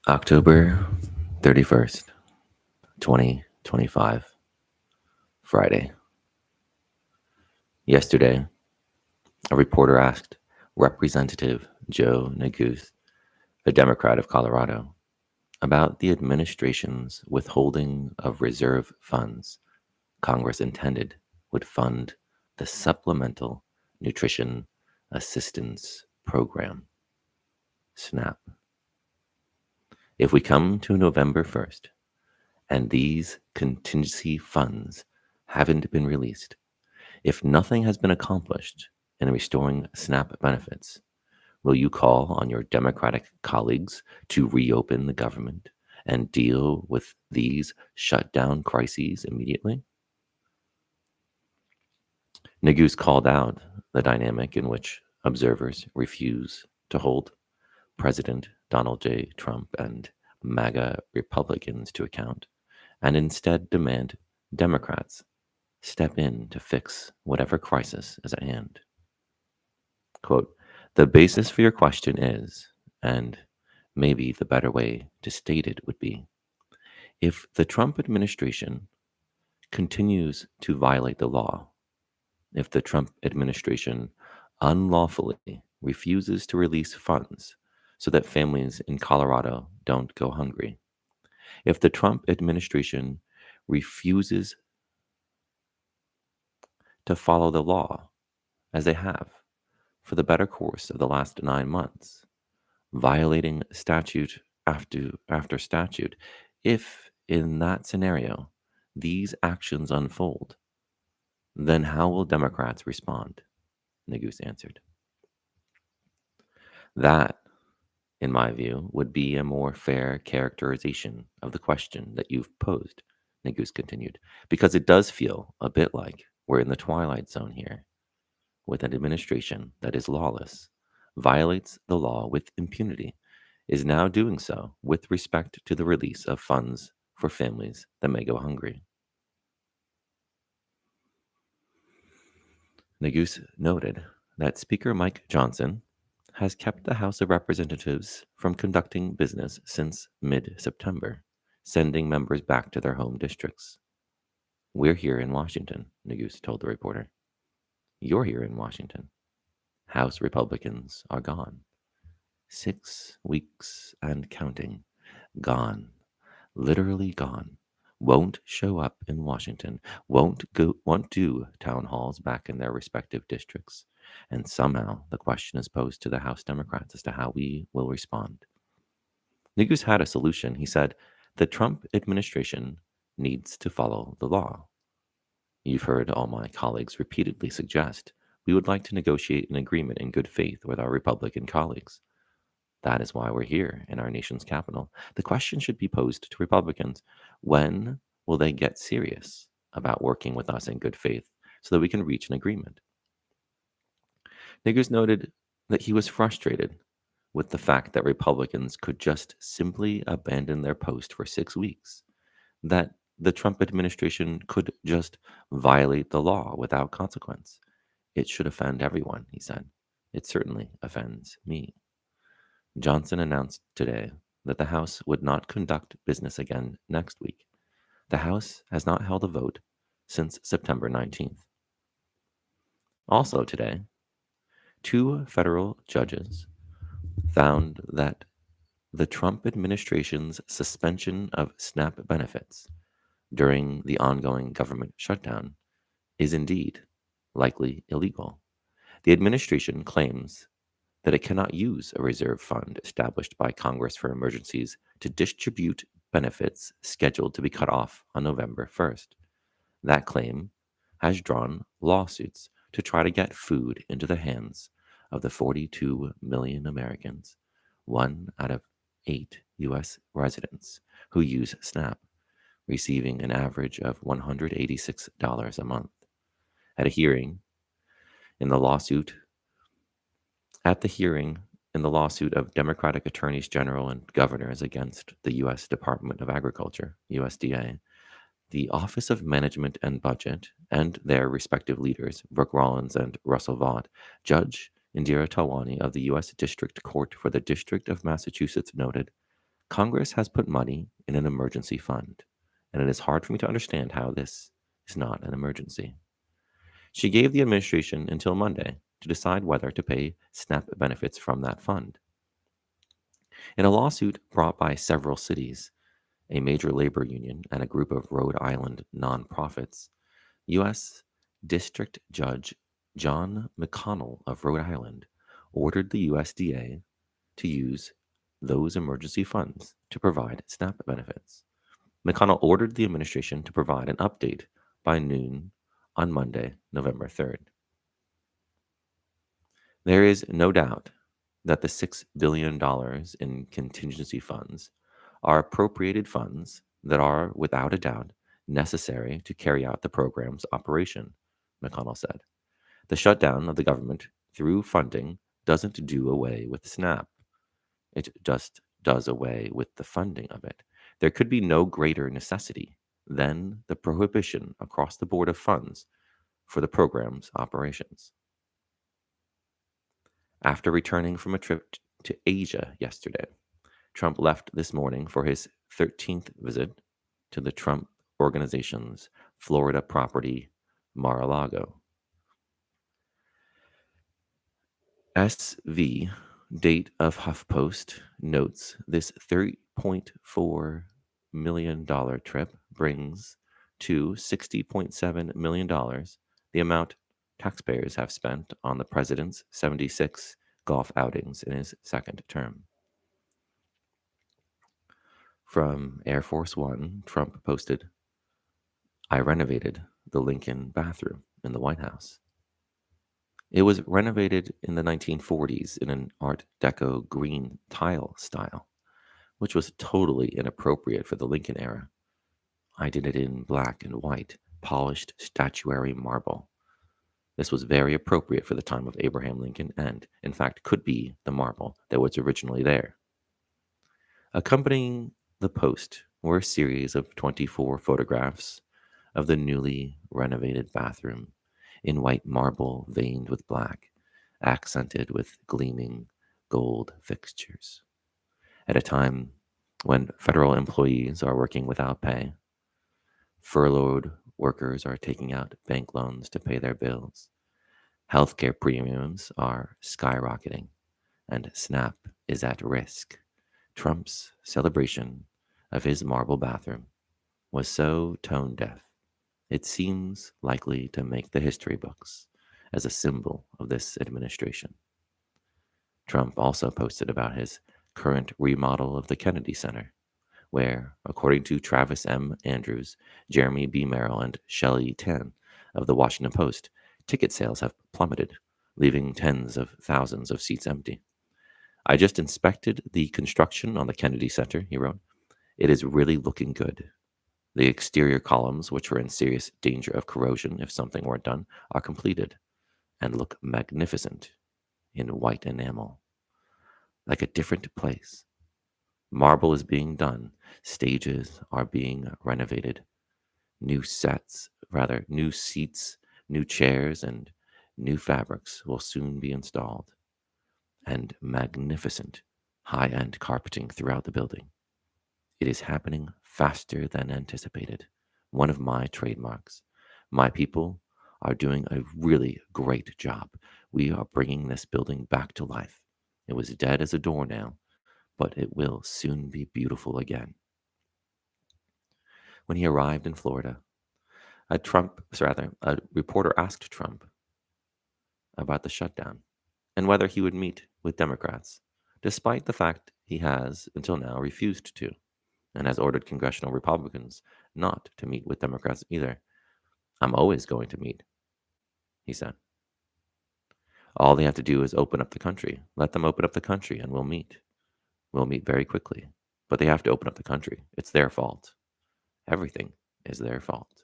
October 31st, 2025, Friday. Yesterday, a reporter asked Representative Joe Neguse, a Democrat of Colorado, about the administration's withholding of reserve funds Congress intended would fund the Supplemental Nutrition Assistance Program, SNAP. If we come to November 1st and these contingency funds haven't been released, if nothing has been accomplished in restoring SNAP benefits, will you call on your Democratic colleagues to reopen the government and deal with these shutdown crises immediately? Neguse called out the dynamic in which observers refuse to hold President Donald J. Trump and MAGA Republicans to account and instead demand Democrats step in to fix whatever crisis is at hand. Quote, the basis for your question is, and maybe the better way to state it would be, if the Trump administration continues to violate the law, if the Trump administration unlawfully refuses to release funds so that families in Colorado don't go hungry, if the Trump administration refuses to follow the law as they have for the better course of the last 9 months, violating statute after statute, if in that scenario these actions unfold, then how will Democrats respond? Neguse answered. That, in my view, would be a more fair characterization of the question that you've posed, Neguse continued, because it does feel a bit like we're in the twilight zone here, with an administration that is lawless, violates the law with impunity, is now doing so with respect to the release of funds for families that may go hungry. Neguse noted that Speaker Mike Johnson has kept the House of Representatives from conducting business since mid-September, sending members back to their home districts. We're here in Washington, Neguse told the reporter. You're here in Washington. House Republicans are gone. 6 weeks and counting. Gone. Literally gone. Won't show up in Washington. Won't do town halls back in their respective districts. And somehow the question is posed to the House Democrats as to how we will respond. Neguse had a solution. He said, the Trump administration needs to follow the law. You've heard all my colleagues repeatedly suggest we would like to negotiate an agreement in good faith with our Republican colleagues. That is why we're here in our nation's capital. The question should be posed to Republicans. When will they get serious about working with us in good faith so that we can reach an agreement? Neguse noted that he was frustrated with the fact that Republicans could just simply abandon their post for 6 weeks, that the Trump administration could just violate the law without consequence. It should offend everyone, he said. It certainly offends me. Johnson announced today that the House would not conduct business again next week. The House has not held a vote since September 19th. Also today, 2 federal judges found that the Trump administration's suspension of SNAP benefits during the ongoing government shutdown is indeed likely illegal. The administration claims that it cannot use a reserve fund established by Congress for emergencies to distribute benefits scheduled to be cut off on November 1st. That claim has drawn lawsuits to try to get food into the hands of the 42 million Americans, 1 out of 8 U.S. residents who use SNAP, receiving an average of $186 a month. At the hearing in the lawsuit of Democratic attorneys general and governors against the U.S. Department of Agriculture, USDA, the Office of Management and Budget, and their respective leaders, Brooke Rollins and Russell Vaught, Judge Indira Tawani of the U.S. District Court for the District of Massachusetts noted Congress has put money in an emergency fund, and it is hard for me to understand how this is not an emergency. She gave the administration until Monday to decide whether to pay SNAP benefits from that fund. In a lawsuit brought by several cities, a major labor union, and a group of Rhode Island nonprofits, U.S. District Judge John McConnell of Rhode Island ordered the USDA to use those emergency funds to provide SNAP benefits. McConnell ordered the administration to provide an update by noon on Monday, November 3rd. There is no doubt that the $6 billion in contingency funds are appropriated funds that are, without a doubt, necessary to carry out the program's operation, McConnell said. The shutdown of the government through funding doesn't do away with SNAP. It just does away with the funding of it. There could be no greater necessity than the prohibition across the board of funds for the program's operations. After returning from a trip to Asia yesterday, Trump left this morning for his 13th visit to the Trump Organization's Florida property, Mar-a-Lago. SV, date of HuffPost, notes this $3.4 million trip brings to $60.7 million the amount taxpayers have spent on the president's 76 golf outings in his second term. From Air Force One, Trump posted, I renovated the Lincoln bathroom in the White House. It was renovated in the 1940s in an Art Deco green tile style, which was totally inappropriate for the Lincoln era. I did it in black and white, polished statuary marble. This was very appropriate for the time of Abraham Lincoln and, in fact, could be the marble that was originally there. Accompanying the post were a series of 24 photographs of the newly renovated bathroom in white marble veined with black, accented with gleaming gold fixtures. At a time when federal employees are working without pay, furloughed workers are taking out bank loans to pay their bills, healthcare premiums are skyrocketing, and SNAP is at risk, Trump's celebration of his marble bathroom was so tone deaf, it seems likely to make the history books as a symbol of this administration. Trump also posted about his current remodel of the Kennedy Center, where, according to Travis M. Andrews, Jeremy B. Merrill, and Shelley Tan of the Washington Post, ticket sales have plummeted, leaving tens of thousands of seats empty. I just inspected the construction on the Kennedy Center, he wrote. It is really looking good. The exterior columns, which were in serious danger of corrosion if something weren't done, are completed and look magnificent in white enamel, like a different place. Marble is being done, stages are being renovated, new seats, new chairs, and new fabrics will soon be installed, and magnificent high-end carpeting throughout the building. It is happening faster than anticipated. One of my trademarks. My people are doing a really great job. We are bringing this building back to life. It was dead as a doornail, but it will soon be beautiful again. When he arrived in Florida, a reporter asked Trump about the shutdown and whether he would meet with Democrats, despite the fact he has, until now, refused to, and has ordered congressional Republicans not to meet with Democrats either. I'm always going to meet, he said. All they have to do is open up the country. Let them open up the country and we'll meet. We'll meet very quickly. But they have to open up the country. It's their fault. Everything is their fault.